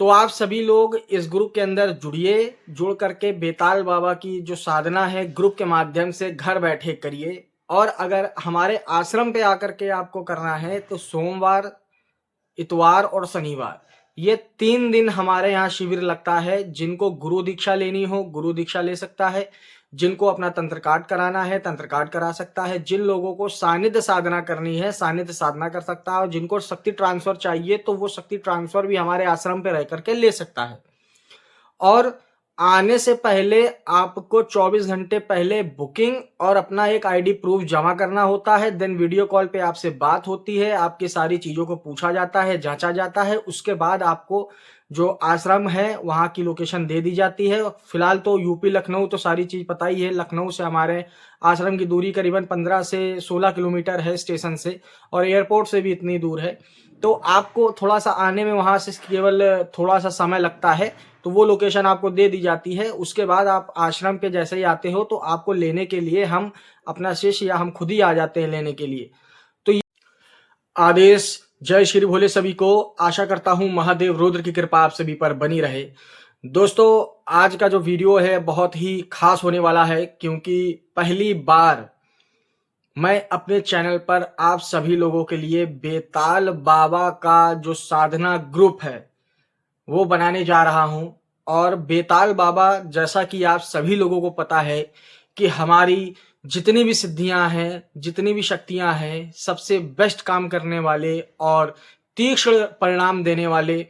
तो आप सभी लोग इस ग्रुप के अंदर जुड़िए, जुड़ करके बेताल बाबा की जो साधना है ग्रुप के माध्यम से घर बैठे करिए। और अगर हमारे आश्रम पे आकर के आपको करना है तो सोमवार, इतवार और शनिवार ये 3 दिन हमारे यहाँ शिविर लगता है। जिनको गुरु दीक्षा लेनी हो गुरु दीक्षा ले सकता है, जिनको अपना तंत्र कार्ड कराना है तंत्र कार्ड करा सकता है, जिन लोगों को सानिध्य साधना करनी है सानिध्य साधना कर सकता है, और जिनको शक्ति ट्रांसफर चाहिए तो वो शक्ति ट्रांसफर भी हमारे आश्रम पे रह करके ले सकता है। और आने से पहले आपको 24 घंटे पहले बुकिंग और अपना एक आईडी प्रूफ जमा करना होता है। देन वीडियो कॉल पे आपसे बात होती है, आपकी सारी चीज़ों को पूछा जाता है, जांचा जाता है। उसके बाद आपको जो आश्रम है वहाँ की लोकेशन दे दी जाती है। फिलहाल तो यूपी लखनऊ तो सारी चीज़ पता ही है। लखनऊ से हमारे आश्रम की दूरी करीबन 15 से 16 किलोमीटर है स्टेशन से, और एयरपोर्ट से भी इतनी दूर है। तो आपको थोड़ा सा आने में वहाँ से केवल थोड़ा सा समय लगता है, तो वो लोकेशन आपको दे दी जाती है। उसके बाद आप आश्रम पे जैसे ही आते हो तो आपको लेने के लिए हम अपना शिष्य या हम खुद ही आ जाते हैं लेने के लिए। तो ये आदेश। जय श्री भोले सभी को। आशा करता हूँ महादेव रुद्र की कृपा आप सभी पर बनी रहे। दोस्तों, आज का जो वीडियो है बहुत ही खास होने वाला है, क्योंकि पहली बार मैं अपने चैनल पर आप सभी लोगों के लिए बेताल बाबा का जो साधना ग्रुप है वो बनाने जा रहा हूं। और बेताल बाबा, जैसा कि आप सभी लोगों को पता है कि हमारी जितनी भी सिद्धियां हैं, जितनी भी शक्तियां हैं, सबसे बेस्ट काम करने वाले और तीक्ष्ण परिणाम देने वाले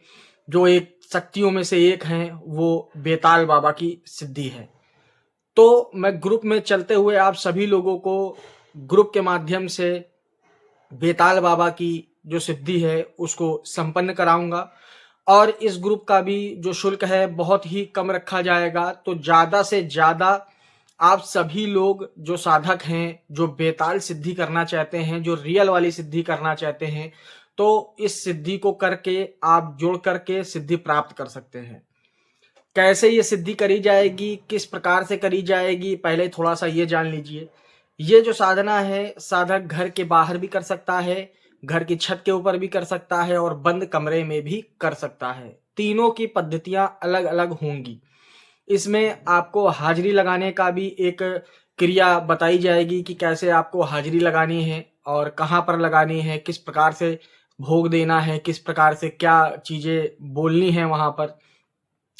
जो एक शक्तियों में से एक हैं वो बेताल बाबा की सिद्धि है। तो मैं ग्रुप में चलते हुए आप सभी लोगों को ग्रुप के माध्यम से बेताल बाबा की जो सिद्धि है उसको संपन्न कराऊंगा। और इस ग्रुप का भी जो शुल्क है बहुत ही कम रखा जाएगा। तो ज़्यादा से ज़्यादा आप सभी लोग जो साधक हैं, जो बेताल सिद्धि करना चाहते हैं, जो रियल वाली सिद्धि करना चाहते हैं, तो इस सिद्धि को करके आप जुड़ करके सिद्धि प्राप्त कर सकते हैं। कैसे ये सिद्धि करी जाएगी, किस प्रकार से करी जाएगी, पहले थोड़ा सा ये जान लीजिए। ये जो साधना है साधक घर के बाहर भी कर सकता है, घर की छत के ऊपर भी कर सकता है, और बंद कमरे में भी कर सकता है। तीनों की पद्धतियां अलग अलग होंगी। इसमें आपको हाजिरी लगाने का भी एक क्रिया बताई जाएगी कि कैसे आपको हाजिरी लगानी है और कहाँ पर लगानी है, किस प्रकार से भोग देना है, किस प्रकार से क्या चीज़ें बोलनी है वहाँ पर।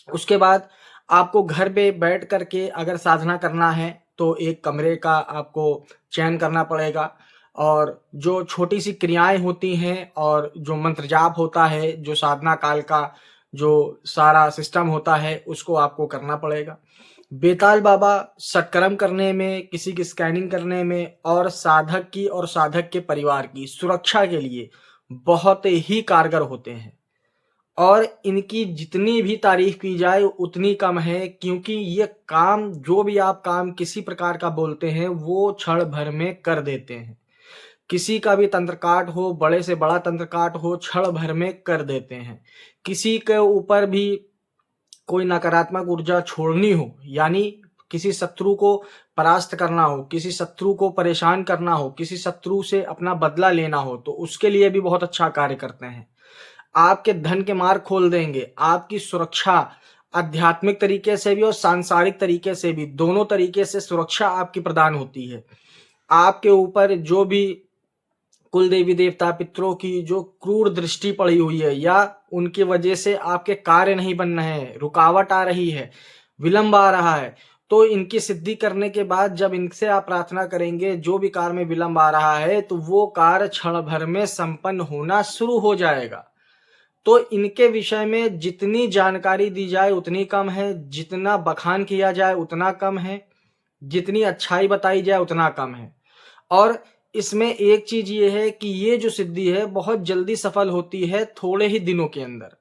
उसके बाद आपको घर पे बैठ करके अगर साधना करना है तो एक कमरे का आपको चयन करना पड़ेगा, और जो छोटी सी क्रियाएं होती हैं और जो मंत्र जाप होता है, जो साधना काल का जो सारा सिस्टम होता है उसको आपको करना पड़ेगा। बेताल बाबा सत्कर्म करने में, किसी की स्कैनिंग करने में और साधक की और साधक के परिवार की सुरक्षा के लिए बहुत ही कारगर होते हैं। और इनकी जितनी भी तारीफ की जाए उतनी कम है, क्योंकि ये काम, जो भी आप काम किसी प्रकार का बोलते हैं वो क्षण भर में कर देते हैं। किसी का भी तंत्र काट हो, बड़े से बड़ा तंत्र काट हो, क्षण भर में कर देते हैं। किसी के ऊपर भी कोई नकारात्मक ऊर्जा छोड़नी हो, यानी किसी शत्रु को परास्त करना हो, किसी शत्रु को परेशान करना हो, किसी शत्रु से अपना बदला लेना हो, तो उसके लिए भी बहुत अच्छा कार्य करते हैं। आपके धन के मार्ग खोल देंगे, आपकी सुरक्षा आध्यात्मिक तरीके से भी और सांसारिक तरीके से भी, दोनों तरीके से सुरक्षा आपकी प्रदान होती है। आपके ऊपर जो भी कुल देवी देवता पितरों की जो क्रूर दृष्टि पड़ी हुई है, या उनकी वजह से आपके कार्य नहीं बन रहे हैं, रुकावट आ रही है, विलंब आ रहा है, तो इनकी सिद्धि करने के बाद जब इनसे आप प्रार्थना करेंगे, जो भी कार्य में विलंब आ रहा है तो वो कार्य क्षण भर में संपन्न होना शुरू हो जाएगा। तो इनके विषय में जितनी जानकारी दी जाए उतनी कम है, जितना बखान किया जाए उतना कम है, जितनी अच्छाई बताई जाए उतना कम है। और इसमें एक चीज ये है कि ये जो सिद्धि है बहुत जल्दी सफल होती है, थोड़े ही दिनों के अंदर।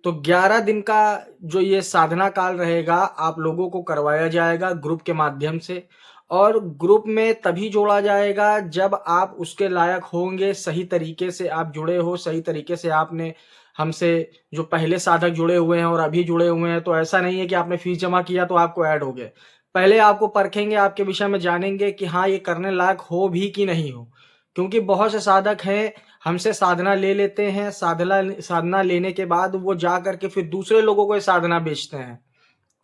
तो 11 दिन का जो ये साधना काल रहेगा आप लोगों को करवाया जाएगा ग्रुप के माध्यम से। और ग्रुप में तभी जोड़ा जाएगा जब आप उसके लायक होंगे, सही तरीके से आप जुड़े हो, सही तरीके से आपने हमसे जो पहले साधक जुड़े हुए हैं और अभी जुड़े हुए हैं। तो ऐसा नहीं है कि आपने फीस जमा किया तो आपको ऐड हो गए। पहले आपको परखेंगे, आपके विषय में जानेंगे कि हाँ ये करने लायक हो भी कि नहीं हो, क्योंकि बहुत से साधक हैं हमसे साधना ले लेते हैं, साधना लेने के बाद वो जा करके फिर दूसरे लोगों को ये साधना बेचते हैं।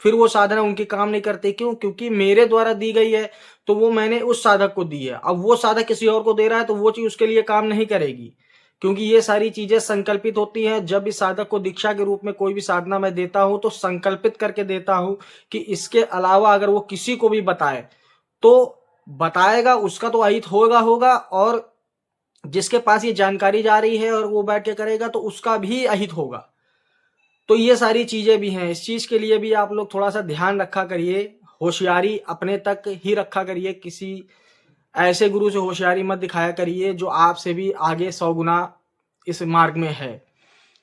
फिर वो साधना उनकी काम नहीं करती, क्यों? क्योंकि मेरे द्वारा दी गई है, तो वो मैंने उस साधक को दी है। अब वो साधक किसी और को दे रहा है, तो वो चीज़ उसके लिए काम नहीं करेगी, क्योंकि ये सारी चीज़ें संकल्पित होती हैं। जब इस साधक को दीक्षा के रूप में कोई भी साधना मैं देता हूँ, तो संकल्पित करके देता हूँ कि इसके अलावा अगर वो किसी को भी बताए, तो बताएगा उसका तो अहित होगा, और जिसके पास ये जानकारी जा रही है और वो बैठ के करेगा, तो उसका भी अहित होगा। तो ये सारी चीज़ें भी हैं। इस चीज़ के लिए भी आप लोग थोड़ा-सा ध्यान रखा करिए, होशियारी अपने तक ही रखा करिए, किसी ऐसे गुरु से होशियारी मत दिखाया करिए जो आपसे भी आगे 100 गुना इस मार्ग में है।